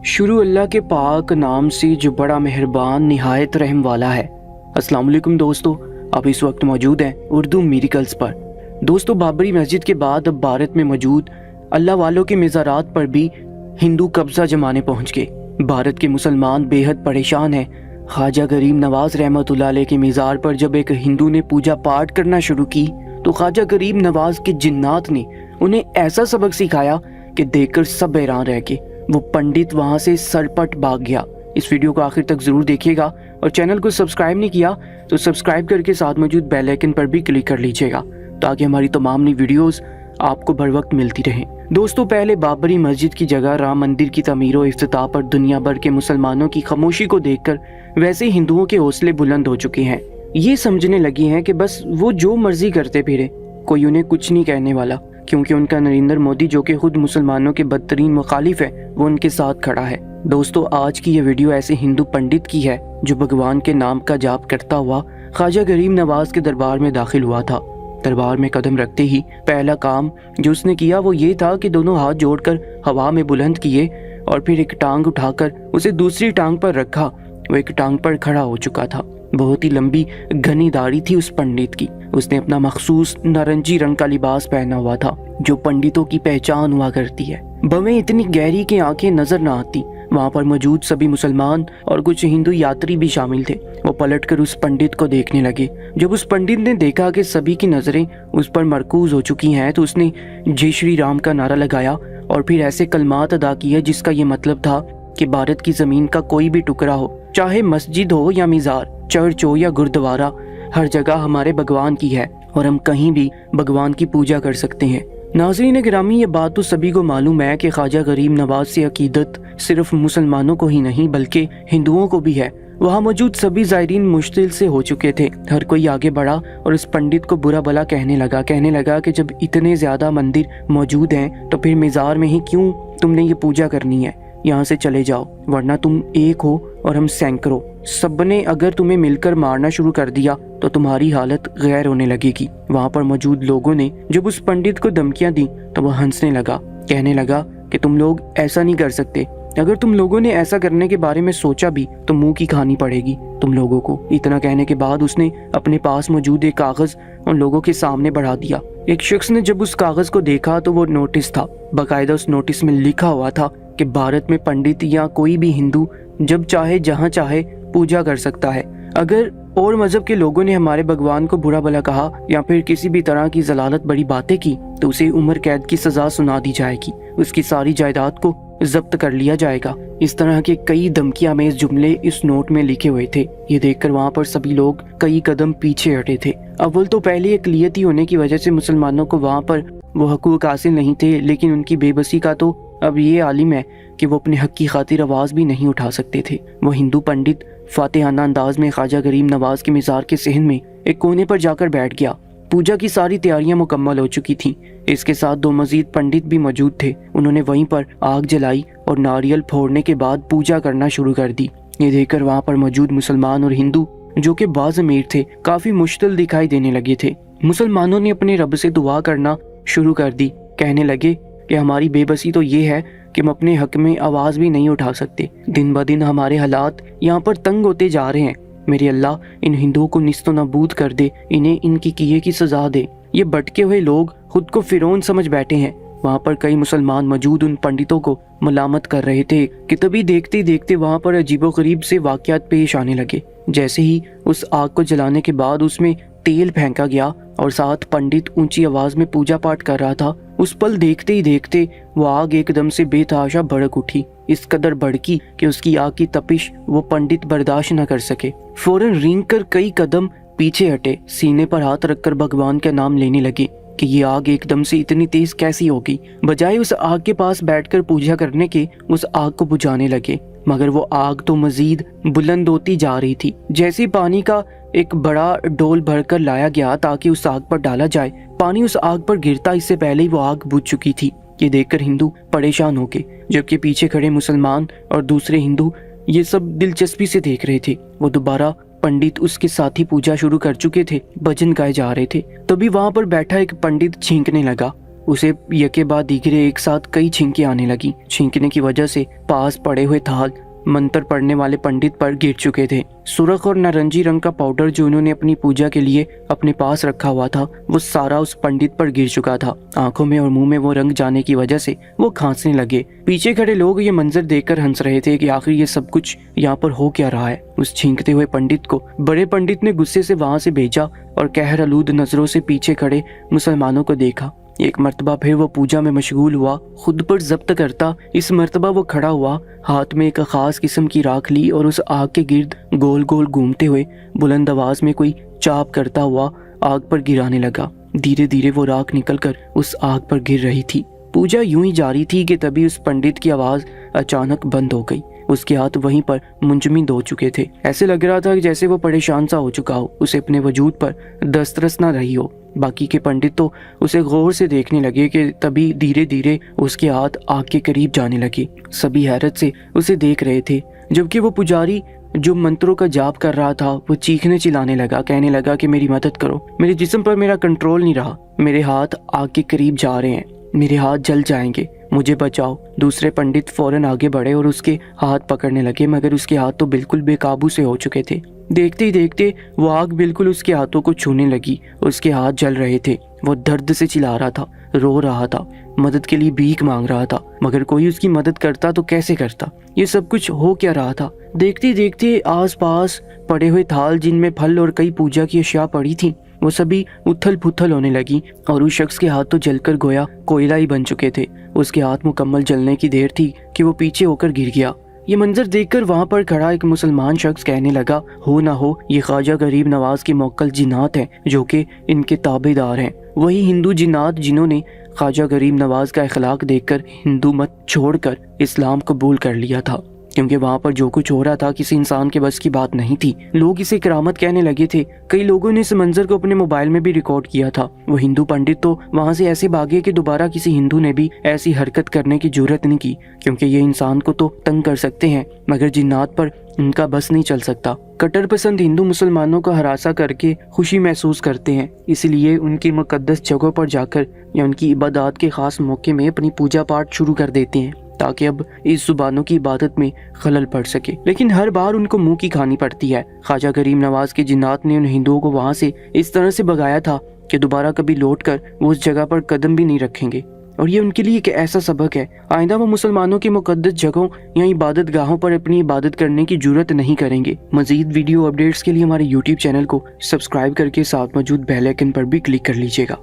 शुरू अल्लाह के पाक नाम से जो बड़ा मेहरबान निहायत रहम वाला है। अस्सलाम वालेकुम दोस्तों, आप इस वक्त मौजूद हैं उर्दू मिरेकल्स पर। दोस्तों, बाबरी मस्जिद के बाद अब भारत में मौजूद अल्लाह वालों के मज़ारात पर भी हिंदू कब्जा जमाने पहुंच गए। भारत के मुसलमान बेहद परेशान हैं। ख्वाजा गरीब नवाज रहमतुल्लाह अलैह के मज़ार पर जब एक हिंदू ने पूजा पाठ करना शुरू की तो ख्वाजा गरीब नवाज के जिन्नात ने उन्हें ऐसा सबक सिखाया कि देखकर सब हैरान रह गए। वो पंडित वहां से सरपट भाग गया। इस वीडियो को आखिर तक जरूर देखिएगा और चैनल को सब्सक्राइब नहीं किया तो सब्सक्राइब करके साथ मौजूद बेल आइकन पर भी क्लिक कर लीजिएगा ताकि हमारी तमाम नई वीडियोस आपको बर वक्त मिलती रहें। दोस्तों, पहले बाबरी मस्जिद की जगह राम मंदिर की तमीर और इफ्तिताह पर दुनिया भर के मुसलमानों की खामोशी को देखकर वैसे हिंदुओं के हौसले बुलंद हो चुके हैं। ये समझने लगे हैं कि बस वो जो मर्जी करते फिरे, कोई उन्हें कुछ नहीं कहने वाला, क्योंकि उनका नरेंद्र मोदी जो कि खुद मुसलमानों के बदतरीन मुखालिफ है वो उनके साथ खड़ा है। दोस्तों, आज की ये वीडियो ऐसे हिंदू पंडित की है जो भगवान के नाम का जाप करता हुआ ख्वाजा गरीब नवाज के दरबार में दाखिल हुआ था। दरबार में कदम रखते ही पहला काम जो उसने किया वो ये था कि दोनों हाथ जोड़कर हवा में बुलंद किए और फिर एक टांग उठाकर उसे दूसरी टांग पर रखा। वो एक टांग पर खड़ा हो चुका था। बहुत ही लंबी घनी दाढ़ी थी उस पंडित की। उसने अपना मखसूस नारंगी रंग का लिबास पहना हुआ था जो पंडितों की पहचान हुआ करती है। भवें इतनी गहरी कि आंखें नजर न आती। वहां पर मौजूद सभी मुसलमान और कुछ हिंदू यात्री भी शामिल थे। वो पलटकर उस पंडित को देखने लगे। जब उस पंडित ने देखा कि सभी की नजरें उस पर मरकूज हो चुकी हैं तो उसने जय श्री राम का नारा लगाया और फिर ऐसे कलमात अदा किए जिसका ये मतलब था कि भारत की जमीन का कोई भी टुकड़ा हो, चाहे मस्जिद हो या मीज़ार, चर्च हो या गुरुद्वारा, हर जगह हमारे भगवान की है और हम कहीं भी भगवान की पूजा कर सकते हैं। नाज़रीन गिरामी, ये बात तो सभी को मालूम है कि ख्वाजा गरीब नवाज से अकीदत सिर्फ मुसलमानों को ही नहीं बल्कि हिंदुओं को भी है। वहाँ मौजूद सभी ज़ायरीन मुश्तिल से हो चुके थे। हर कोई आगे बढ़ा और इस पंडित को बुरा भला कहने लगा कि जब इतने ज्यादा मंदिर मौजूद हैं तो फिर मज़ार में ही क्यों तुमने ये पूजा करनी है, यहाँ से चले जाओ, वरना तुम एक हो और हम सैकड़ों। सबने अगर तुम्हें मिलकर मारना शुरू कर दिया तो तुम्हारी हालत गैर होने लगेगी। वहाँ पर मौजूद लोगों ने जब उस पंडित को धमकियां दी तो वह हंसने लगा, कहने लगा कि तुम लोग ऐसा नहीं कर सकते। अगर तुम लोगों ने ऐसा करने के बारे में सोचा भी तो मुंह की खानी पड़ेगी तुम लोगों को। इतना कहने के बाद उसने अपने पास मौजूद एक कागज उन लोगों के सामने बढ़ा दिया। एक शख्स ने जब उस कागज को देखा तो वो नोटिस था। बाकायदा उस नोटिस में लिखा हुआ था कि भारत में पंडित या कोई भी हिंदू जब चाहे जहाँ चाहे पूजा कर सकता है। अगर और मजहब के लोगों ने हमारे भगवान को बुरा भला कहा या फिर किसी भी तरह की जलालत बड़ी बातें की तो उसे उम्र कैद की सजा सुना दी जाएगी। उसकी सारी जायदाद को जब्त कर लिया जाएगा। इस तरह के कई धमकियां में जुमले इस नोट में लिखे हुए थे। ये देखकर वहाँ पर सभी लोग कई कदम पीछे हटे थे। अव्वल तो पहले अक़लियती होने की वजह से मुसलमानों को वहाँ पर वो हकूक हासिल नहीं थे, लेकिन उनकी बेबसी का तो अब ये आलिम है कि वो अपने हक की खातिर आवाज भी नहीं उठा सकते थे। वो हिंदू पंडित फातिहाना अंदाज में ख्वाजा गरीब नवाज के मज़ार के सहन में एक कोने पर जाकर बैठ गया। पूजा की सारी तैयारियां मुकम्मल हो चुकी थीं। इसके साथ दो मजीद पंडित भी मौजूद थे। उन्होंने वहीं पर आग जलाई और नारियल फोड़ने के बाद पूजा करना शुरू कर दी। ये देखकर वहाँ पर मौजूद मुसलमान और हिंदू जो कि बाज़ अमीर थे काफी मुश्किल दिखाई देने लगे थे। मुसलमानों ने अपने रब से दुआ करना शुरू कर दी। कहने लगे कि हमारी बेबसी तो ये है कि हम अपने हक में आवाज भी नहीं उठा सकते। दिन ब दिन हमारे हालात यहाँ पर तंग होते जा रहे हैं। मेरे अल्लाह, इन हिंदुओं को निस्तो नाबूद कर दे, इन्हें इनकी किए की सजा दे। ये भटके हुए लोग खुद को फिरौन समझ बैठे हैं। वहाँ पर कई मुसलमान मौजूद उन पंडितों को मलामत कर रहे थे कि तभी देखते देखते वहाँ पर अजीबोगरीब से वाक़यात पेश आने लगे। जैसे ही उस आग को जलाने के बाद उसमें तेल फेंका गया और साथ पंडित ऊंची आवाज में पूजा पाठ कर रहा था, उस पल देखते ही देखते वो आग एकदम से बेतहाशा भड़क उठी। इस कदर भड़की कि उसकी आग की तपिश वो पंडित बर्दाश्त न कर सके। फौरन रेंग कर कई कदम पीछे हटे, सीने पर हाथ रखकर भगवान का नाम लेने लगे कि ये आग एकदम से इतनी तेज कैसी होगी। बजाय उस आग के पास बैठकर पूजा करने के उस आग को बुझाने लगे, मगर वो आग तो मजीद बुलंद होती जा रही थी। जैसे पानी का एक बड़ा डोल भरकर लाया गया ताकि उस आग पर डाला जाए, पानी उस आग पर गिरता इससे पहले ही वो आग बुझ चुकी थी। ये देखकर हिंदू परेशान हो गए, जबकि पीछे खड़े मुसलमान और दूसरे हिंदू ये सब दिलचस्पी से देख रहे थे। वो दोबारा पंडित उसके साथी पूजा शुरू कर चुके थे, भजन गाए जा रहे थे। तभी वहां पर बैठा एक पंडित छींकने लगा। उसे यके बाद दीगरे एक साथ कई छींकें आने लगी। छींकने की वजह से पास पड़े हुए थाल मंत्र पढ़ने वाले पंडित पर गिर चुके थे। सुर्ख और नारंगी रंग का पाउडर जो उन्होंने अपनी पूजा के लिए अपने पास रखा हुआ था वो सारा उस पंडित पर गिर चुका था। आंखों में और मुंह में वो रंग जाने की वजह से वो खांसने लगे। पीछे खड़े लोग ये मंजर देखकर हंस रहे थे कि आखिर ये सब कुछ यहाँ पर हो क्या रहा है। उस छींकते हुए पंडित को बड़े पंडित ने गुस्से से वहां से भेजा और कहर आलूद नजरों से पीछे खड़े मुसलमानों को देखा। एक मर्तबा फिर वो पूजा में मशगूल हुआ, खुद पर जब्त करता। इस मर्तबा वो खड़ा हुआ, हाथ में एक खास किस्म की राख ली और उस आग के गिर्द गोल गोल घूमते हुए बुलंद आवाज में कोई चाप करता हुआ आग पर गिराने लगा। धीरे धीरे वो राख निकलकर उस आग पर गिर रही थी। पूजा यूं ही जारी थी कि तभी उस पंडित की आवाज अचानक बंद हो गई। उसके हाथ वहीं पर मुंजमिद हो चुके थे। ऐसे लग रहा था कि जैसे वो परेशान सा हो चुका हो, उसे अपने वजूद पर दस्तरस न रही हो। बाकी के पंडित तो उसे गौर से देखने लगे कि तभी धीरे धीरे उसके हाथ आग के करीब जाने लगे। सभी हैरत से उसे देख रहे थे, जबकि वो पुजारी जो मंत्रों का जाप कर रहा था वो चीखने चिल्लाने लगा, कहने लगा कि मेरी मदद करो, मेरे जिस्म पर मेरा कंट्रोल नहीं रहा, मेरे हाथ आग के करीब जा रहे हैं, मेरे हाथ जल जाएंगे, मुझे बचाओ। दूसरे पंडित फौरन आगे बढ़े और उसके हाथ पकड़ने लगे, मगर उसके हाथ तो बिल्कुल बेकाबू से हो चुके थे। देखते ही देखते वो आग बिल्कुल उसके हाथों को छूने लगी। उसके हाथ जल रहे थे। वो दर्द से चिल्ला रहा था, रो रहा था, मदद के लिए भीख मांग रहा था, मगर कोई उसकी मदद करता तो कैसे करता। ये सब कुछ हो क्या रहा था। देखते देखते आसपास पड़े हुए थाल जिनमें फल और कई पूजा की अशिया पड़ी थी वो सभी उथल पुथल होने लगी और उस शख्स के हाथ तो जलकर गोया कोयला ही बन चुके थे। उसके हाथ मुकम्मल जलने की देर थी कि वो पीछे होकर गिर गया। ये मंजर देखकर वहां पर खड़ा एक मुसलमान शख्स कहने लगा, हो ना हो ये ख्वाजा गरीब नवाज के मोक्कल जिन्नात हैं जो कि इनके ताबेदार हैं। वही हिंदू जिन्नात जिन्होंने ख्वाजा गरीब नवाज का अखलाक देखकर हिंदू मत छोड़कर इस्लाम कबूल कर लिया था, क्योंकि वहाँ पर जो कुछ हो रहा था किसी इंसान के बस की बात नहीं थी। लोग इसे करामत कहने लगे थे। कई लोगों ने इस मंजर को अपने मोबाइल में भी रिकॉर्ड किया था। वो हिंदू पंडित तो वहाँ से ऐसे भागे कि दोबारा किसी हिंदू ने भी ऐसी हरकत करने की जुर्रत नहीं की, क्योंकि ये इंसान को तो तंग कर सकते हैं मगर जिन्नात पर उनका बस नहीं चल सकता। कट्टर पसंद हिंदू मुसलमानों को हरासा करके खुशी महसूस करते हैं, इसलिए उनकी मुकद्दस जगहों पर जाकर या उनकी इबादत के खास मौके में अपनी पूजा पाठ शुरू कर देते हैं ताकि अब इस जुबानों की इबादत में खलल पड़ सके। लेकिन हर बार उनको मुंह की खानी पड़ती है। ख्वाजा गरीब नवाज के जिन्नात ने उन हिंदुओं को वहां से इस तरह से भगाया था कि दोबारा कभी लौटकर वो उस जगह पर कदम भी नहीं रखेंगे, और ये उनके लिए एक ऐसा सबक है, आइंदा वो मुसलमानों की मुकद्दस जगहों या इबादत गाहों पर अपनी इबादत करने की जुर्रत नहीं करेंगे। मजीद वीडियो अपडेट्स के लिए हमारे YouTube चैनल को सब्सक्राइब करके साथ मौजूद बेल आइकन पर भी क्लिक कर लीजिएगा।